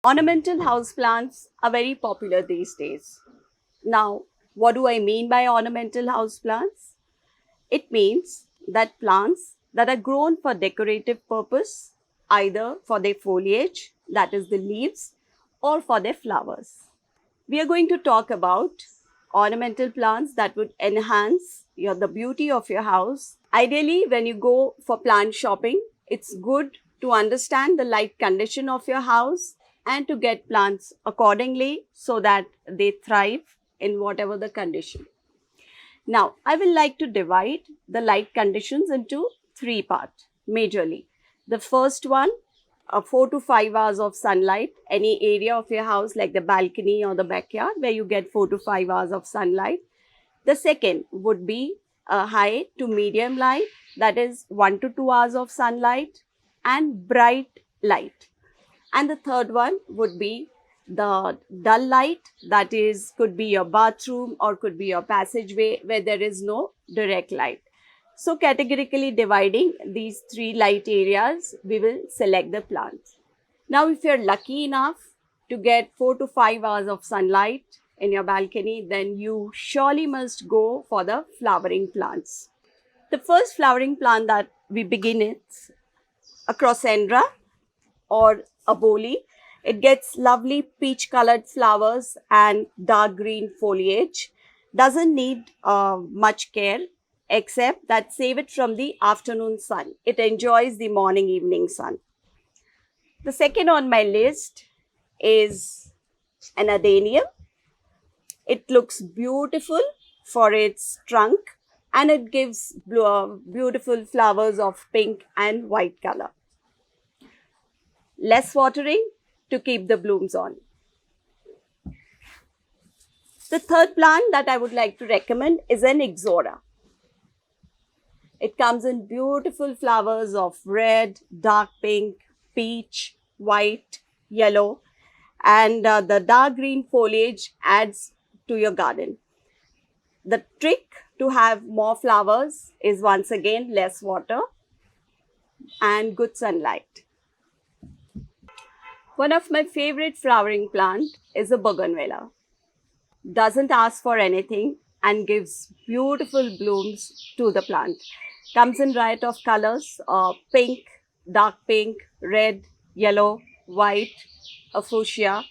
Ornamental houseplants are very popular these days. Now, what do I mean by ornamental houseplants? It means that plants that are grown for decorative purpose, either for their foliage, that is the leaves, or for their flowers. We are going to talk about ornamental plants that would enhance the beauty of your house. Ideally, when you go for plant shopping, it's good to understand the light condition of your house and to get plants accordingly so that they thrive in whatever the condition. Now, I will like to divide the light conditions into three parts majorly. The first one, 4 to 5 hours of sunlight, any area of your house like the balcony or the backyard where you get 4 to 5 hours of sunlight. The second would be a high to medium light, that is 1 to 2 hours of sunlight and bright light. And the third one would be the dull light, that is could be your bathroom or could be your passageway where there is no direct light. So categorically dividing these three light areas, we will select the plants. Now if you're lucky enough to get 4 to 5 hours of sunlight in your balcony, then you surely must go for the flowering plants. The first flowering plant that we begin is a Crossandra or a boli. It gets lovely peach colored flowers and dark green foliage. Doesn't need much care except that save it from the afternoon sun. It enjoys the morning evening sun. The second on my list is an adenium. It looks beautiful for its trunk and it gives beautiful flowers of pink and white color. Less watering to keep the blooms on. The third plant that I would like to recommend is an Ixora. It comes in beautiful flowers of red, dark pink, peach, white, yellow, and the dark green foliage adds to your garden. The trick to have more flowers is once again less water and good sunlight. One of my favorite flowering plant is a bougainvillea. Doesn't ask for anything and gives beautiful blooms to the plant. Comes in riot of colors, pink, dark pink, red, yellow, white, a fuchsia,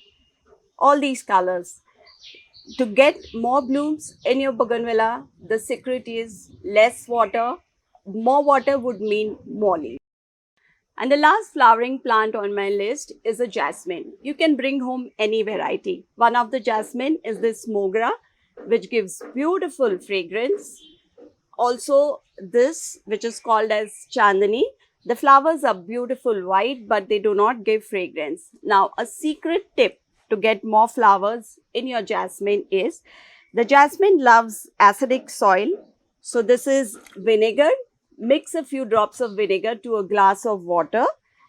all these colors. To get more blooms in your bougainvillea, the secret is less water. More water would mean more leaves. And the last flowering plant on my list is a jasmine. You can bring home any variety. One of the jasmine is this mogra, which gives beautiful fragrance. Also, this, which is called as chandani. The flowers are beautiful white, but they do not give fragrance. Now, a secret tip to get more flowers in your jasmine is the jasmine loves acidic soil. So, this is vinegar. Mix a few drops of vinegar to a glass of water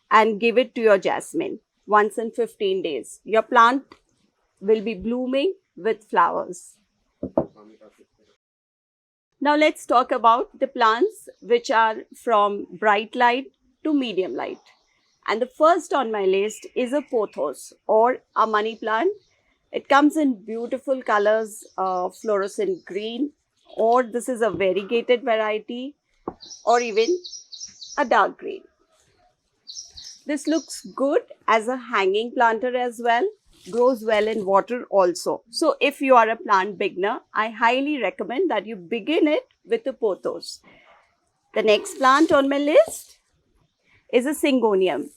and give it to your jasmine once in 15 days. Your plant will be blooming with flowers. Now let's talk about the plants which are from bright light to medium light. And the first on my list is a pothos or a money plant. It comes in beautiful colors, fluorescent green, or this is a variegated variety, or even a dark green. This looks good as a hanging planter as well, grows well in water also. So if you are a plant beginner, I highly recommend that you begin it with a pothos. The next plant on my list is a syngonium.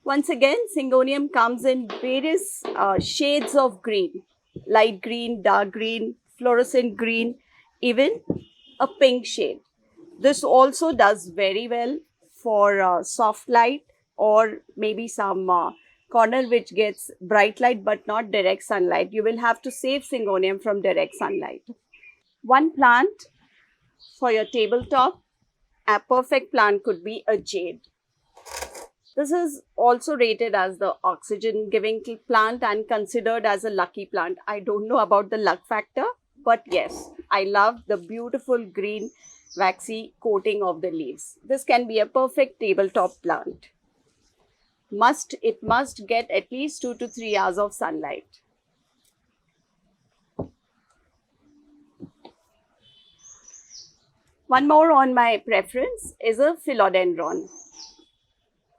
Once again, syngonium comes in various shades of green, light green, dark green, fluorescent green, even a pink shade. This also does very well for soft light or maybe some corner which gets bright light but not direct sunlight. You will have to save syngonium from direct sunlight. One plant for your tabletop, a perfect plant could be a jade. This is also rated as the oxygen giving plant and considered as a lucky plant. I don't know about the luck factor, but yes, I love the beautiful green waxy coating of the leaves. This can be a perfect tabletop plant. It must get at least 2 to 3 hours of sunlight. One more on my preference is a philodendron.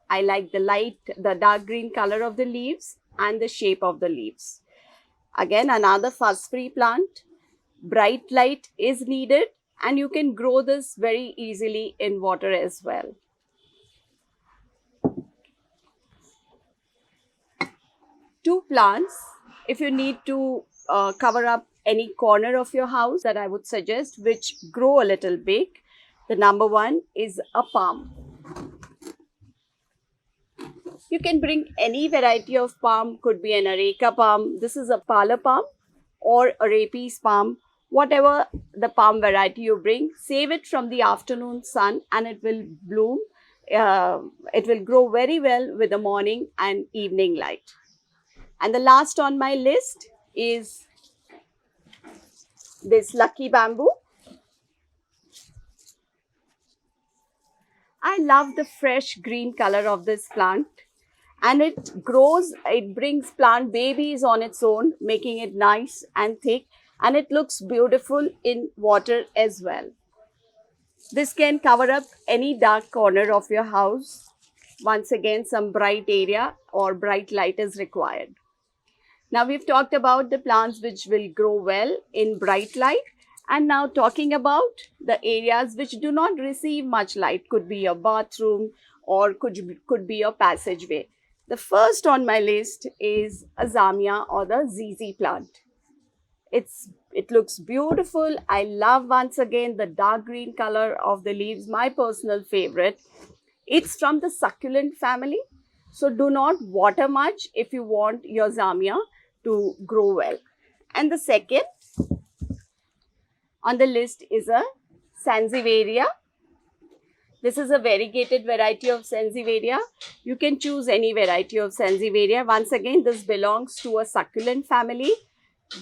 I like the dark green color of the leaves and the shape of the leaves. Again, another fuss-free plant. Bright light is needed and you can grow this very easily in water as well. Two plants, if you need to cover up any corner of your house, that I would suggest, which grow a little big. The number one is a palm. You can bring any variety of palm, could be an areca palm. This is a parlor palm or a rapies palm. Whatever the palm variety you bring, save it from the afternoon sun and it will bloom. It will grow very well with the morning and evening light. And the last on my list is this lucky bamboo. I love the fresh green color of this plant, and it grows, it brings plant babies on its own, making it nice and thick, and it looks beautiful in water as well. This can cover up any dark corner of your house. Once again, some bright area or bright light is required. Now we've talked about the plants which will grow well in bright light, and now talking about the areas which do not receive much light. Could be your bathroom or could be your passageway. The first on my list is a zamia or the ZZ plant. It looks beautiful. I love once again the dark green color of the leaves, my personal favorite. It's from the succulent family, so do not water much if you want your zamia to grow well. And the second on the list is a Sansevieria. This is a variegated variety of Sansevieria. You can choose any variety of Sansevieria. Once again, this belongs to a succulent family.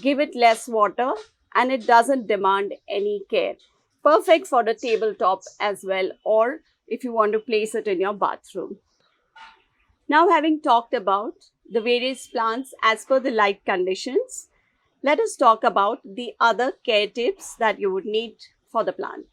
Give it less water and it doesn't demand any care. Perfect for the tabletop as well, or if you want to place it in your bathroom. Now, having talked about the various plants as per the light conditions, let us talk about the other care tips that you would need for the plant.